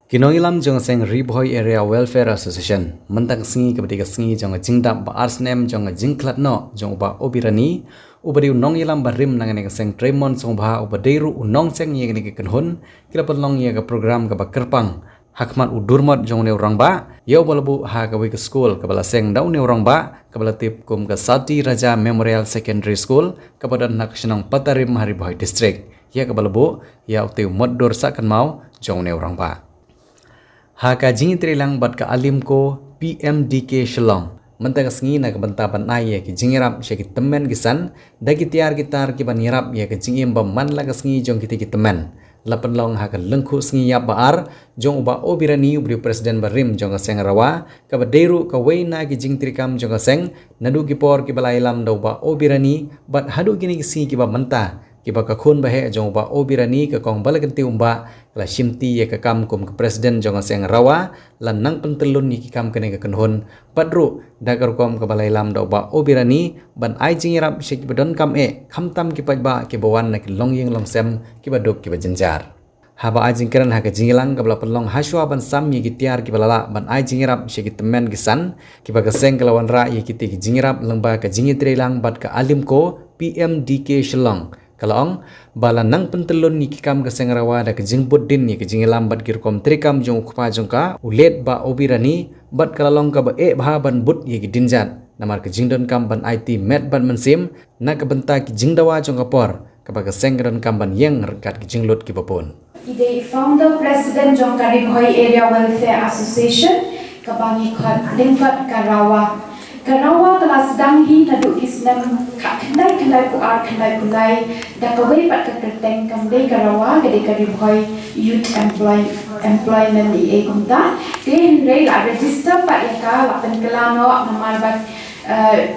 Kinongilam jong seng Riboy Area Welfare Association mentang singi kebetika singi jong jingdap ba arsnem jong jingklat no jong ba obirani ubari unongilam barim nangane seng Tremon song ba ubadeiru unong seng ye gani kenhun kila penlong ye ga program ga ba kerpang hakmat udurmot jong ne orang ba yo balabu ha ga ke school kabala seng dau ne orang ba kabala tip kum ga Sati Raja Memorial Secondary School kapada nak senang Patarim Hariboy District ya kabalabu ya utiu moddur sakan mau jong ne orang ba Haka jingi trilang bat ka alim ko PMDK Shillong. Mentang sengi na kebantapan ay ya ki jingirap siya ki temen gisan. Dagi tiar gitar ki banirap ya ki jingim ba man la ka sengi jong kiti ki temen. Lapan long haka lengku sengi ya baar jong uba obirani ubri presiden barim jong ka seng rawa. Ka baderu ka way na ki jing trikam jong ka seng. Nadu ki por ki balailam da uba obirani bat hadu gini ki sengi ki ba mentah. Kiba kakun bahe jong ba obirani ka kong balagenti umba la shimti ye ka kam kum ka presiden jong seng rawa lan nang pentelun ni ki kam kene ka kenhun padru dagar kom ka balai lam do ba obirani ban ai jingirap shik bedon kam khamtam ki pajba ki bawan na ki longyeng longsem ki baduk ki bajenjar haba ajing keran ha ka jingilang ka bala pelong haswa ban sam ye ki tiar ki balala ban ai jingirap shik temen gisan ki ba ka seng kelawan ra ye ki ti ki jingirap lengba ka jingitrelang bat ka alim ko PMDK Shillong Kalong bala nang pentelun ni kikam ke sengrawa da ke jingbut din ni ke jingilam bat girkom trikam jong kupa jongka ulet ba obirani bat kalalong ka ba bha ban but ye ki dinjat namar ke jingdon kam ban IT met ban mensim na ke benta ki jingdawa jong kapor ka ba ke sengran kam ban yang rekat ki jinglut ki bapun Ide founder president jong ka Riboy Area Welfare Association ka bangi khot lingkat Karawa telah sedang hi naduk Islam kak kendai puar kendai pulai dah kawai pat kekerteng kamdai Karawa gede Riboy Youth Employment di kumta dia rei la register pat yaka lapan kelano nomor bat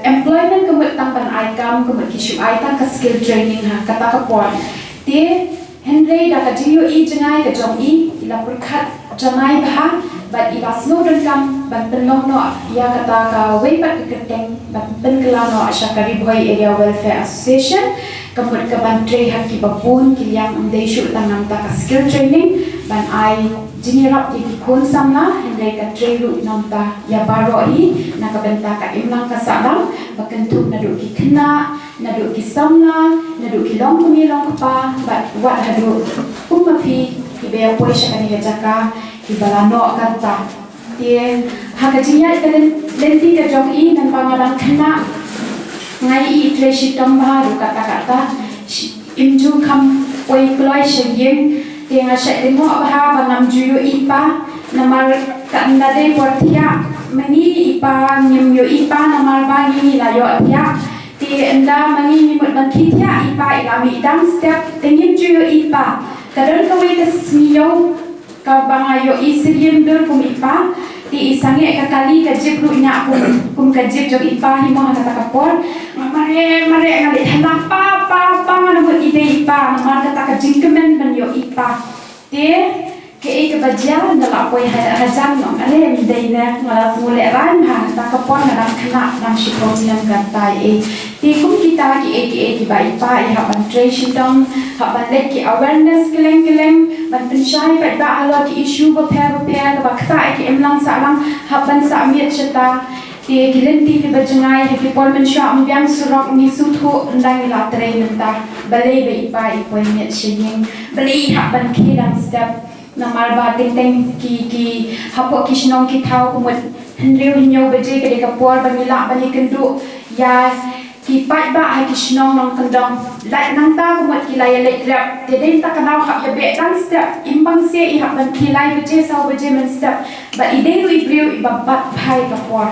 employment kemut tampan aikam kemut kishu aita ke skill training ha kata kapon dia Henry dah kajiyo i jengai ke jom i ila perkat jengai bah bat ila snow dan kam bat penlong no ia kata ka wei bat keteng bat penkelano asya ka Riboy Area Welfare Association kemut ke bantre haki bapun kiliang amdei syuk tangang ta ka skill training ban ai jinirap di kun samla Henry ka treru namta ya baro i na ka benta ka imlang ka salam bakentuk naduk ki kena naduk ki samla naduk ki long kumilong pa bat wat hadu umapi ki be poi syakani jaka ki balano kata dia hakajinya kalen lenti ka jong i nan pangalan kena ngai i treshi tambah kata-kata imju kam poi kloi syem dia ngasyak demo bah banam juyo ipa namar kan dade portia meni ipa nyemyo ipa namar bagi la yo dia ti enda mani nimut bangkitia ipa ilami dang step tengin juyo ipa kadang kawai kesmiyo ka bangayo isriem dur kum ipa ti isange ka kali ka jib ru nya kum ka jib jog ipa himo kata kapor mare ngali hanapa pa manut ide ipa namar kata ka jingkemen ban yo ipa dia ke kebajian dalam apa yang hajam no ale midina ngala semule ran ha ta kapon dalam kena dalam sikon yang kata ti kum kita ki ba ipa ha ban training dong ha ban leki awareness keleng ban pensyai ba alo ki issue ba pair ba kata ki emlang salang ha ban sa miet chata ti kilenti ki bajengai ki pol mensya ambiang surok ni suthu ndang ila train mentah balai ba ipa ipoi miet shing beli ha ban ki dan step namar ba teng ki hapo ki shnong ki thau kumut hendriu hinyo beje ke kapor bangila bani kendu ya ki pat ba ha ki shnong nong kendong lai nang ta kumut ki lai le rap de den ta kanau ha be dan step imbang se i ha ban ki lai beje sau beje men step ba ide lu ibriu ibabat phai kapor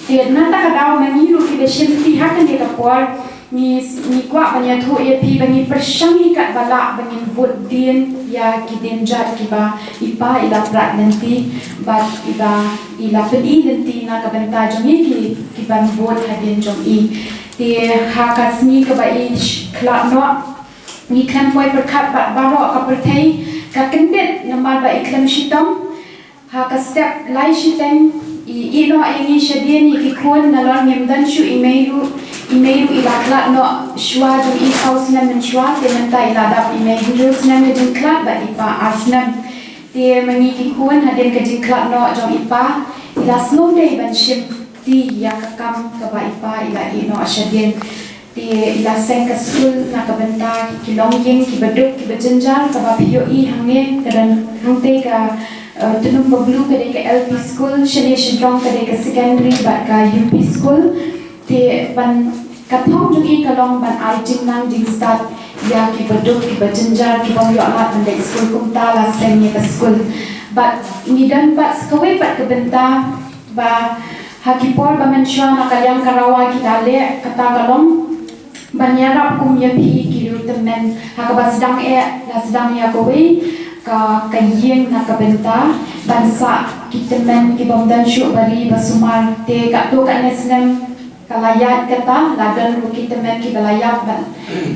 dia nanta kadau mengiru ki be shimti ha kan de kapor ni kwa banya thu ye pi bani persyangi kat bala bani vot din ya ki denjat ki ba ipa ila prat nanti bat ila pedi nanti na ka benta jom ki ban vot hadin jom i ti ha ka sni ka ba i kla no ni kan poi perkat bat baro ka pertai ka kendet namar ba iklam shitam ha ka step lai shiteng i no ini shadien ni ki kon nalon memdan shu email ilakla no shwa jom i house na men shwa te menta ilada email jus na men klat ba ipa asnan Dia mengikikun hadin ke jingklat no jong ipa ila slow day ban ship di ya kakam ke ba ipa ila i no asyadin di ila seng ke school na ke benta ki longying ki beduk ki bejenjar ke ba POE hange kedan hangte ka tunung peblu ke ke LP school shene shidrong ke secondary ba ka UP school di ban kathong jugi kalong ban ai jing nang jing start ya ki beduk ki bejenjar ki bom yo alat mendek school kumta la seng ke school but ngidan pat sekawai pat ke benta ba hakipor ba mensyua na kalyang karawa kita le kata kalong banyarap kum ya pi kiru temen hakaba sedang la sedang ya kowe ka kayeng na kabenta bansa kitemen ki bomdan syu bari basumar te ka to ka nesnem kalayat kata ladan ru kitemen ki balayat ban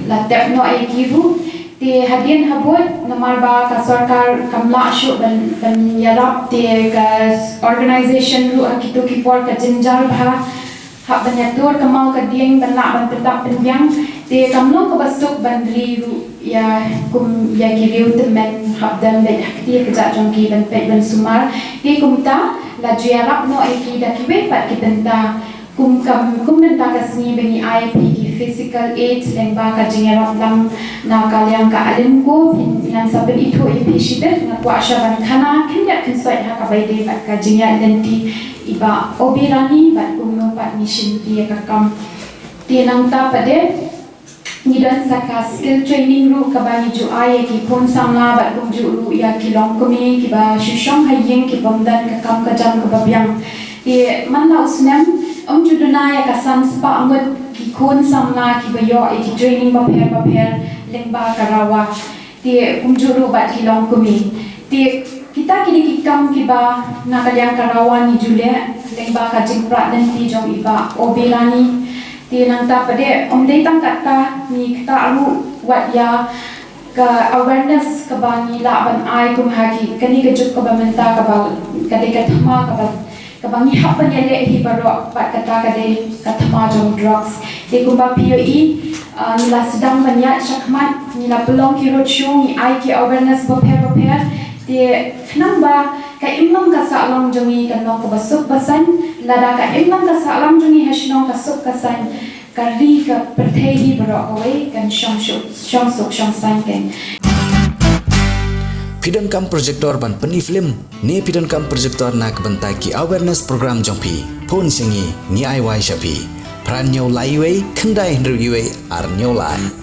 la tepno ai kiru te hadin habut namar ba ka sarkar kamla syu ban yarap te ka organization ru akitu ki por ka jenjar bha hak banyatur kamau ka dieng ban la ban tetap penjang te kamlo ka basuk ban ru ya kum ya kiriu temen hak dan be hakti ke ja jong ki ban pe ban sumar te kumta la jiarap no ai ki da ki be pat ki tenta kum benta ka sni beni IP ki physical aids leng ba ka jingarap lang na kalyang ka alim ko pinan sa ben itu IP shidet na kwa sha ban khana kenya kin soi ha ka bai de ba ka jinga identity iba obirani ba kum no pat mission ti ka kam ti nang ta pade nidan saka skill training ru ka ba ni ju ai ki pon samla ba kum ju ru ya ki long komi ki ba shushong hayeng ki bomdan ka kam ka jam ka ba byang ti man la usnem ju dunaya ka san spa angot ki kon samla ki ba yo ki training ba pher leng ba karawa ti kum ju ru ba ki long komi ti kita kini ki kam ki ba na kalyang karawa ni jule leng ba ka jing pra dan ti jong iba obelani ti nang ta pade omdei tang kata ni kita alu wat ya ka awareness ka ba ni la ban ai kum hagi kani ka juk ka ba menta ka ba ka de ka thama ka ba ni hap ban le hi baro pat kata ka de ka thama jong drugs ti kum ba POE ni la sedang banyak syakmat ni la belong ki roadshow ni ai ki awareness ba pher ti khnang ba ka imlam ka sa long jongi kan no ka basuk basan lada ka imlam ka sa long jongi hasno ka suk ka san ka ri ka perthei bro away kan shong san ken Pidon kam projector ban pani film ne pidon kam projector nak bentai ki awareness program jongpi phone singi ni ai wai shapi pran nyau lai wei khandai hndru yue ar nyau lai